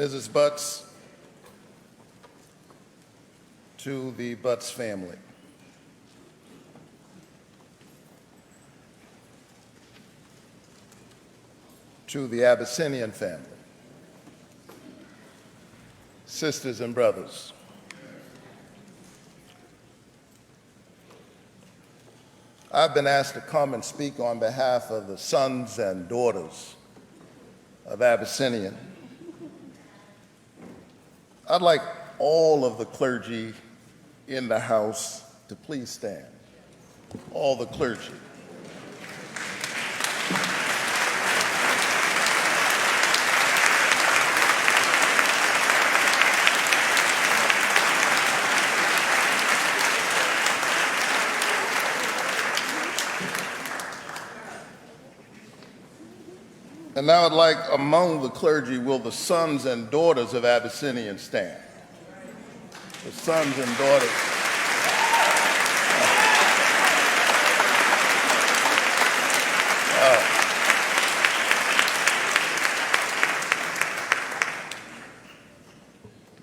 Mrs. Butts, to the Butts family. To the Abyssinian family, sisters and brothers, I've been asked to come and speak on behalf of the sons and daughters of Abyssinian. I'd like all of the clergy in the House to please stand. All the clergy. And now I'd like, among the clergy, will the sons and daughters of Abyssinian stand? The sons and daughters.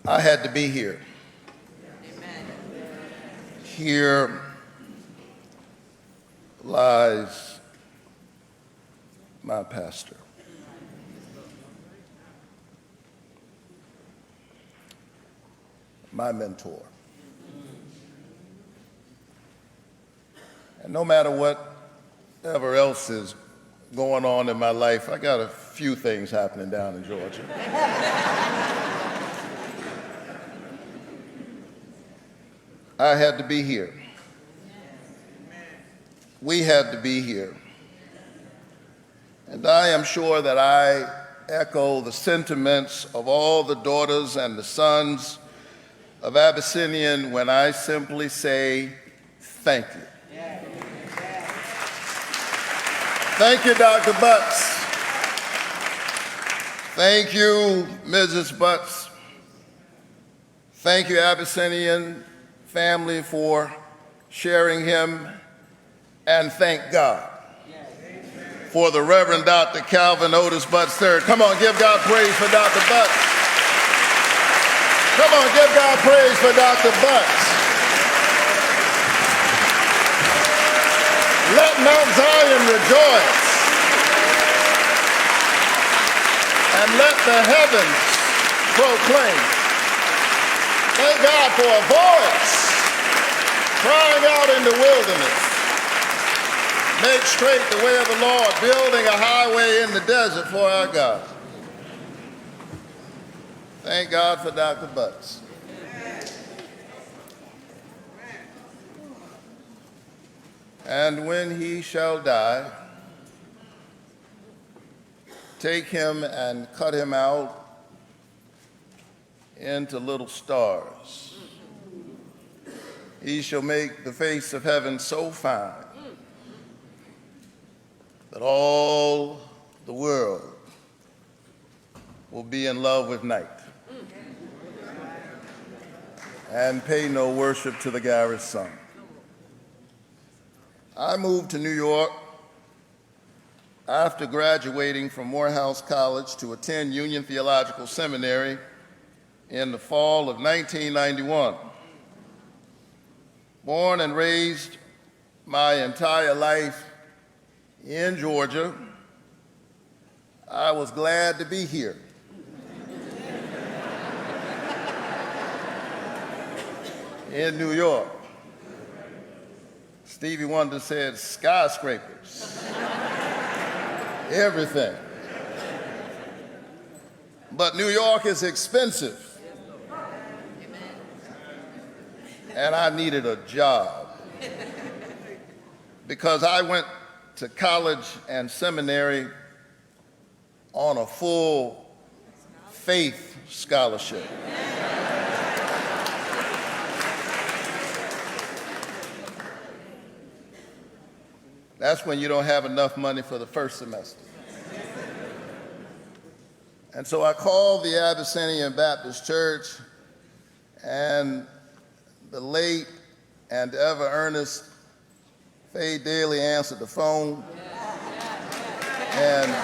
I had to be here. Amen. Here lies my pastor. My mentor. And no matter whatever else is going on in my life, I got a few things happening down in Georgia. I had to be here. We had to be here. And I am sure that I echo the sentiments of all the daughters and the sons of Abyssinian when I simply say, thank you. Thank you, Dr. Butts. Thank you, Mrs. Butts. Thank you, Abyssinian family, for sharing him. And thank God for the Reverend Dr. Calvin Otis Butts III. Come on, give God praise for Dr. Butts. Come on, give God praise for Dr. Butts. Let Mount Zion rejoice. And let the heavens proclaim. Thank God for a voice crying out in the wilderness. Make straight the way of the Lord, building a highway in the desert for our God. Thank God for Dr. Butts. And when he shall die, take him and cut him out into little stars. He shall make the face of heaven so fine that all the world will be in love with night and pay no worship to the garish sun. I moved to New York after graduating from Morehouse College to attend Union Theological Seminary in the fall of 1991. Born and raised my entire life in Georgia, I was glad to be here. In New York. Stevie Wonder said skyscrapers, everything. But New York is expensive. And I needed a job because I went to college and seminary on a full faith scholarship. That's when you don't have enough money for the first semester. And so I called the Abyssinian Baptist Church, and the late and ever earnest Faye Daly answered the phone. And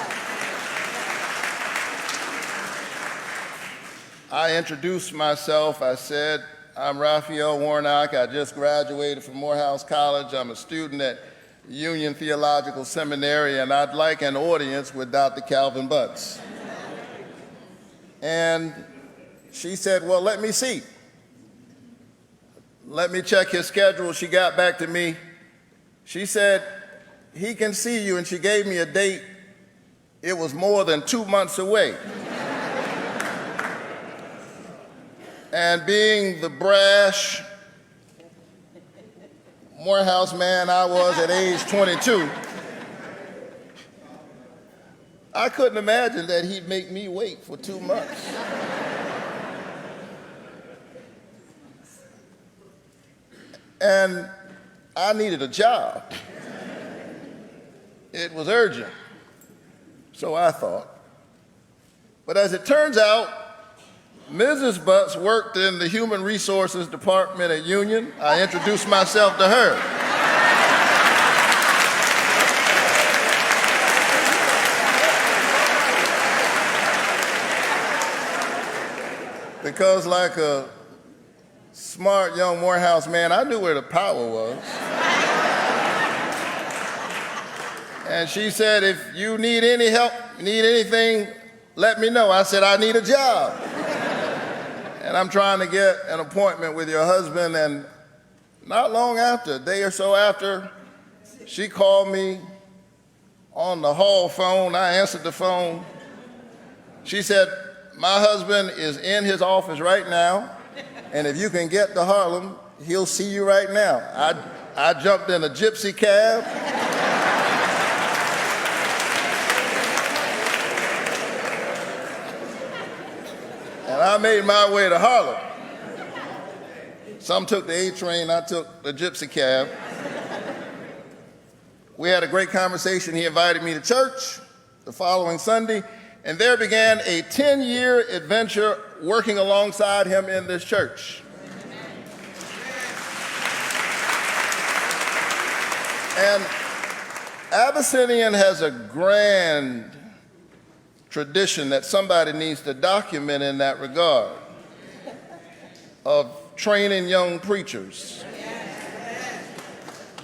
I introduced myself. I said, I'm Raphael Warnock. I just graduated from Morehouse College. I'm a student at Union Theological Seminary, and I'd like an audience with Dr. Calvin Butts. And she said, well, let me see. Let me check his schedule. She got back to me. She said, he can see you, and she gave me a date. It was more than 2 months away. And being the brash Morehouse man I was at age 22, I couldn't imagine that he'd make me wait for 2 months. And I needed a job. It was urgent, so I thought. But as it turns out, Mrs. Butts worked in the Human Resources Department at Union. I introduced myself to her. Because like a smart young Morehouse man, I knew where the power was. And she said, if you need any help, need anything, let me know. I said, I need a job. And I'm trying to get an appointment with your husband. And not long after, a day or so after, she called me on the hall phone. I answered the phone. She said, my husband is in his office right now, and if you can get to Harlem, he'll see you right now. I jumped in a gypsy cab. And I made my way to Harlem. Some took the A train, I took the gypsy cab. We had a great conversation. He invited me to church the following Sunday, and there began a 10-year adventure working alongside him in this church. And Abyssinian has a grand tradition that somebody needs to document in that regard of training young preachers.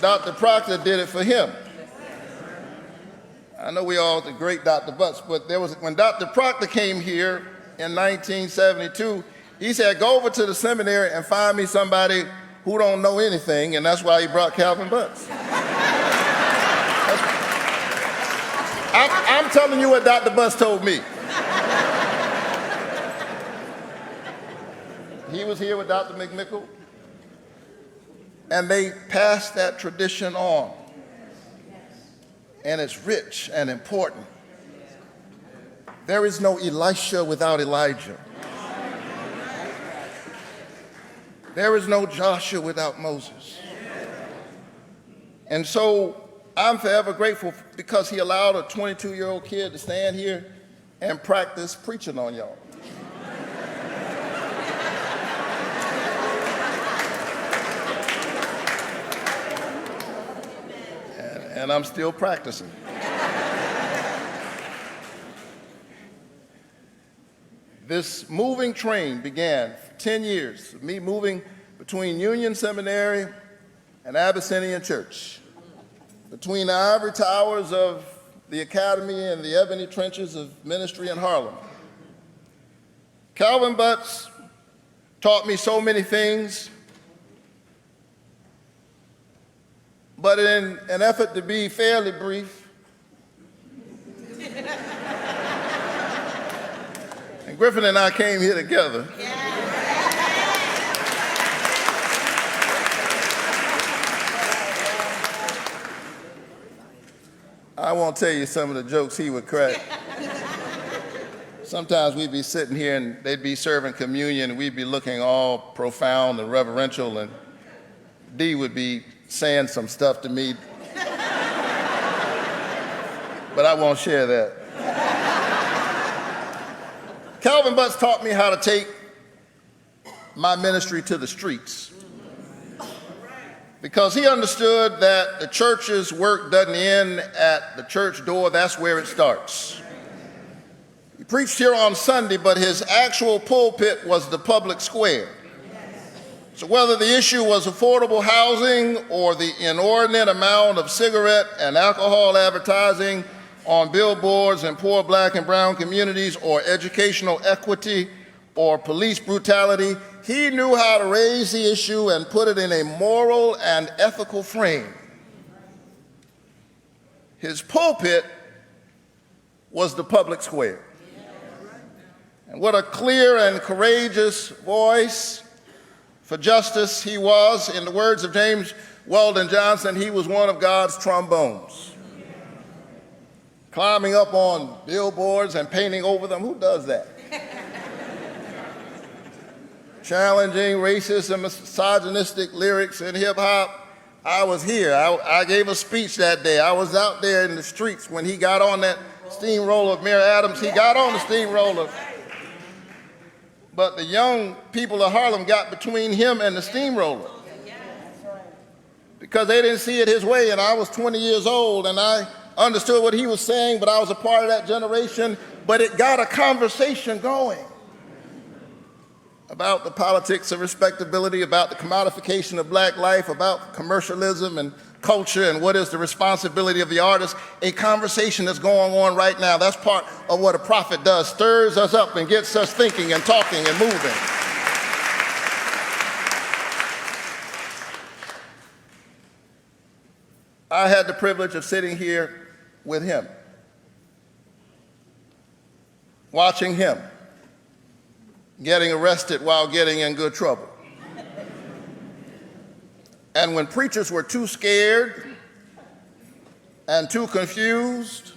Dr. Proctor did it for him. I know we all the great Dr. Butts, but when Dr. Proctor came here in 1972, he said, go over to the seminary and find me somebody who don't know anything, and that's why he brought Calvin Butts. I'm telling you what Dr. Butts told me. He was here with Dr. McMickle, and they passed that tradition on. And it's rich and important. There is no Elisha without Elijah. There is no Joshua without Moses. And so I'm forever grateful because he allowed a 22-year-old kid to stand here and practice preaching on y'all. And I'm still practicing. This moving train began 10 years, me moving between Union Seminary and Abyssinian Church, between the ivory towers of the academy and the ebony trenches of ministry in Harlem. Calvin Butts taught me so many things, but in an effort to be fairly brief, and Griffin and I came here together. I won't tell you some of the jokes he would crack. Sometimes we'd be sitting here and they'd be serving communion and we'd be looking all profound and reverential, and Dee would be saying some stuff to me, but I won't share that. Calvin Butts taught me how to take my ministry to the streets, because he understood that the church's work doesn't end at the church door, that's where it starts. He preached here on Sunday, but his actual pulpit was the public square. So whether the issue was affordable housing or the inordinate amount of cigarette and alcohol advertising on billboards in poor black and brown communities, or educational equity, or police brutality, he knew how to raise the issue and put it in a moral and ethical frame. His pulpit was the public square. And what a clear and courageous voice for justice he was. In the words of James Weldon Johnson, he was one of God's trombones. Climbing up on billboards and painting over them. Who does that? Challenging racist and misogynistic lyrics in hip hop. I was here. I gave a speech that day. I was out there in the streets when he got on that steamroller of Mayor Adams. He got on the steamroller. But the young people of Harlem got between him and the steamroller because they didn't see it his way. And I was 20 years old, and I understood what he was saying, but I was a part of that generation. But it got a conversation going about the politics of respectability, about the commodification of black life, about commercialism and culture, and what is the responsibility of the artist. A conversation that's going on right now. That's part of what a prophet does, stirs us up and gets us thinking and talking and moving. I had the privilege of sitting here with him, watching him getting arrested while getting in good trouble. And when preachers were too scared and too confused,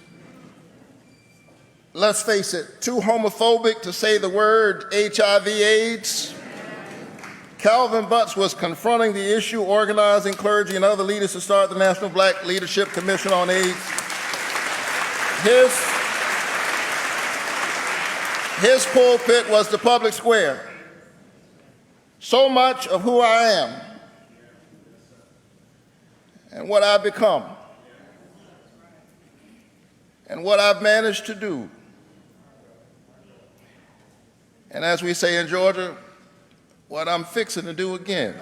let's face it, too homophobic to say the word HIV/AIDS, Calvin Butts was confronting the issue, organizing clergy and other leaders to start the National Black Leadership Commission on AIDS. His pulpit was the public square. So much of who I am and what I've become and what I've managed to do. And as we say in Georgia, what I'm fixing to do again.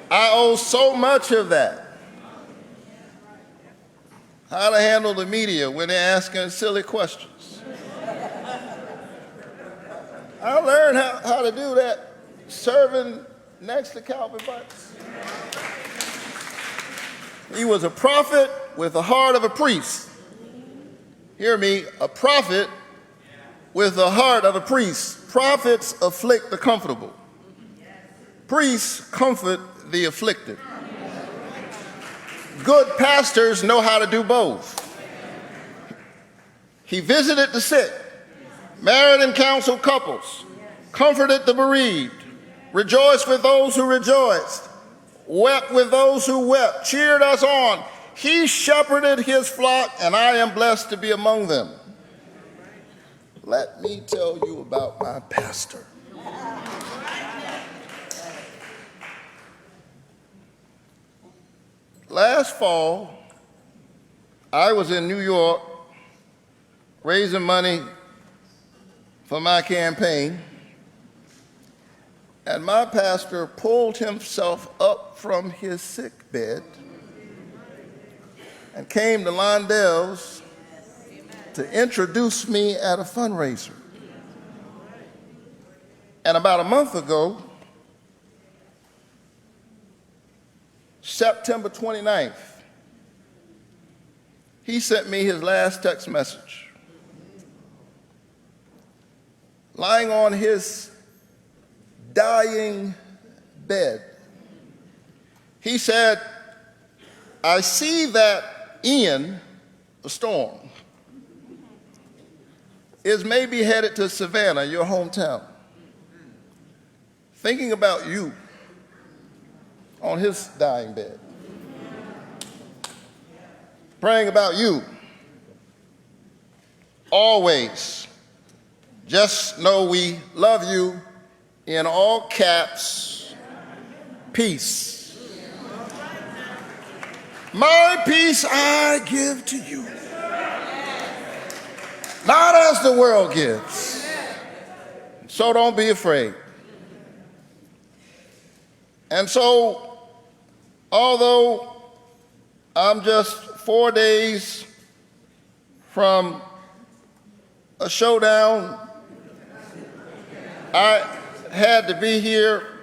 I owe so much of that. How to handle the media when they're asking silly questions. I learned how to do that serving next to Calvin Butts. He was a prophet with the heart of a priest. Hear me, a prophet with the heart of a priest. Prophets afflict the comfortable. Priests comfort the afflicted. Good pastors know how to do both. He visited the sick, married and counseled couples, comforted the bereaved, rejoiced with those who rejoiced, wept with those who wept, cheered us on. He shepherded his flock, and I am blessed to be among them. Let me tell you about my pastor. Last fall, I was in New York raising money for my campaign, and my pastor pulled himself up from his sick bed and came to Londell's to introduce me at a fundraiser. And about a month ago, September 29th, he sent me his last text message. Lying on his dying bed, he said, I see that Ian, the storm, is maybe headed to Savannah, your hometown. Thinking about you on his dying bed. Praying about you always. Just know we love you, in all caps, peace. My peace I give to you, not as the world gives. So don't be afraid. And so, although I'm just 4 days from a showdown, I had to be here.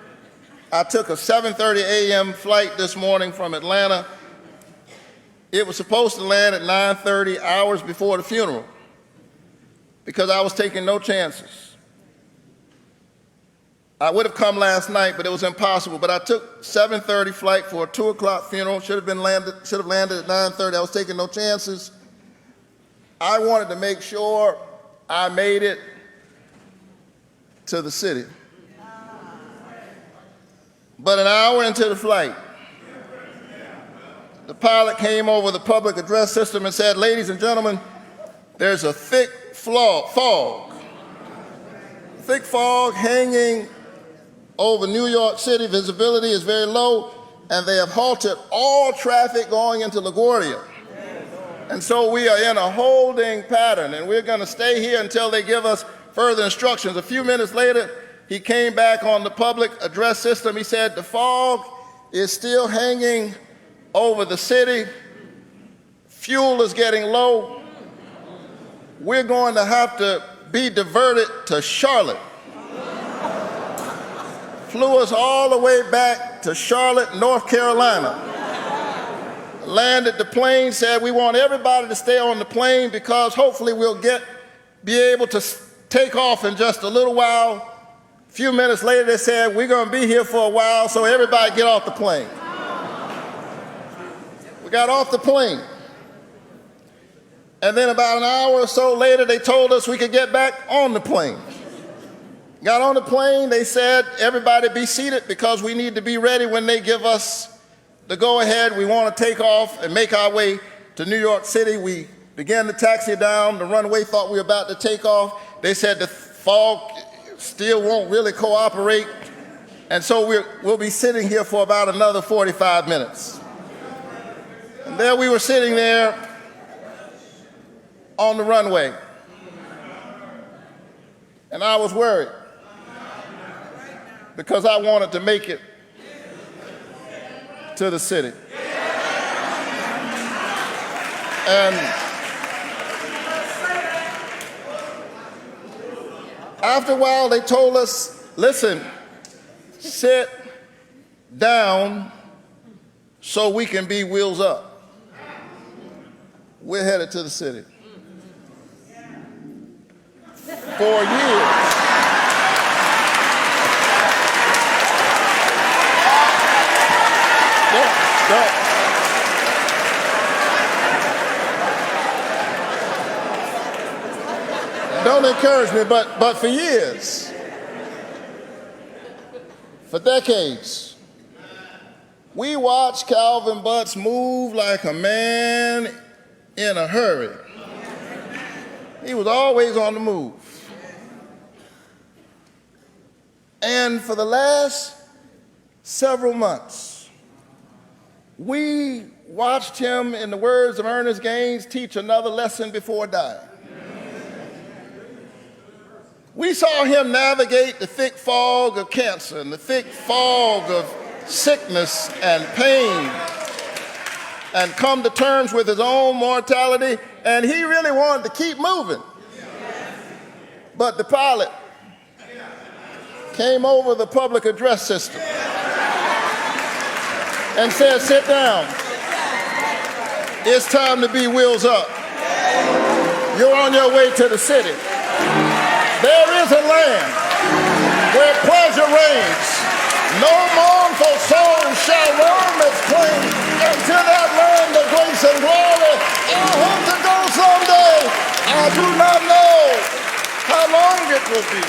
I took a 7:30 a.m. flight this morning from Atlanta. It was supposed to land at 9:30, hours before the funeral, because I was taking no chances. I would have come last night, but it was impossible. But I took 7:30 flight for a 2 o'clock funeral. Should have landed at 9:30. I was taking no chances. I wanted to make sure I made it to the city. But an hour into the flight, the pilot came over the public address system and said, "Ladies and gentlemen, there's a thick fog hanging over New York City. Visibility is very low, and they have halted all traffic going into LaGuardia. And so we are in a holding pattern, and we're going to stay here until they give us further instructions." A few minutes later, he came back on the public address system. He said, "The fog is still hanging over the city. Fuel is getting low. We're going to have to be diverted to Charlotte." Flew us all the way back to Charlotte, North Carolina. Landed the plane, said we want everybody to stay on the plane because hopefully we'll be able to take off in just a little while. A few minutes later, they said, "We're going to be here for a while, so everybody get off the plane." We got off the plane. And then about an hour or so later, they told us we could get back on the plane. Got on the plane, they said, "Everybody be seated because we need to be ready when they give us the go-ahead. We want to take off and make our way to New York City." We began to taxi down the runway, thought we were about to take off. They said the fog still won't really cooperate, and so we'll be sitting here for about another 45 minutes. And there we were sitting there on the runway, and I was worried because I wanted to make it to the city. And after a while, they told us, "Listen, sit down so we can be wheels up." We're headed to the city. 4 years. Don't encourage me, but for years, for decades, we watched Calvin Butts move like a man in a hurry. He was always on the move. And for the last several months, we watched him, in the words of Ernest Gaines, teach another lesson before dying. We saw him navigate the thick fog of cancer and the thick fog of sickness and pain and come to terms with his own mortality, and he really wanted to keep moving. But the pilot came over the public address system and said, "Sit down. It's time to be wheels up. You're on your way to the city. There is a land where pleasure reigns. No mournful soul shall roam its plain. Into that land of grace and glory, I hope to go someday. I do not know how long it will be."